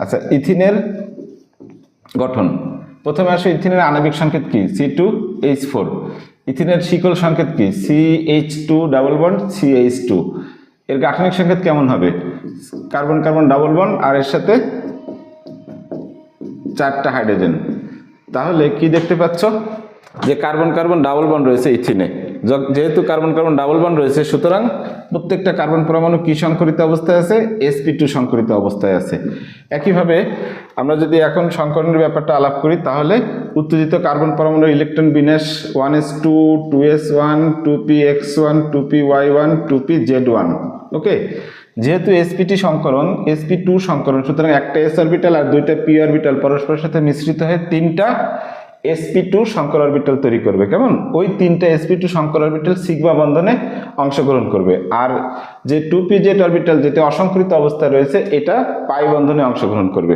আচ্ছা, ইথিনের গঠন। প্রথমে আসে ইথিনের আণবিক সংকেত কি? C2H4। ইথিনের শিকল সংকেত কি? CH2 double bond CH2। এর গাঠনিক সংকেত কেমন হবে? কার্বন কার্বন ডাবল বন্ড আর এর সাথে 4টা হাইড্রোজেন। তাহলে কি দেখতে পাচ্ছ যে কার্বন কার্বন ডাবল বন্ড রয়েছে ইথিনে। যেহেতু কার্বন কার্বন ডাবল বন্ড রয়েছে, সুতরাং প্রত্যেকটা কার্বন পরমাণু কি সংকরিত অবস্থায় আছে? sp2 সংকরিত অবস্থায় আছে। একইভাবে আমরা যদি এখন সংকরণের ব্যাপারটা আলাপ করি, তাহলে উত্তেজিত কার্বন পরমাণুর ইলেকট্রন বিন্যাস 1s2 2s1 2px1 2py1 2pz1। ওকে, যেহেতু sp2 সংকরণ, sp2 সংকরণ, সুতরাং একটা s অরবিটাল আর দুইটা p অরবিটাল পরস্পরের সাথে মিশ্রিত হয়ে 3টা sp2 সংকর অরবিটাল তৈরি করবে। কেমন? ওই 3টা sp2 সংকর অরবিটাল সিগমা বন্ধনে অংশগ্রহণ করবে। আর যে 2pz অরবিটাল যেটা অসংকরিত অবস্থায় রয়েছে, এটা পাই বন্ধনে অংশগ্রহণ করবে।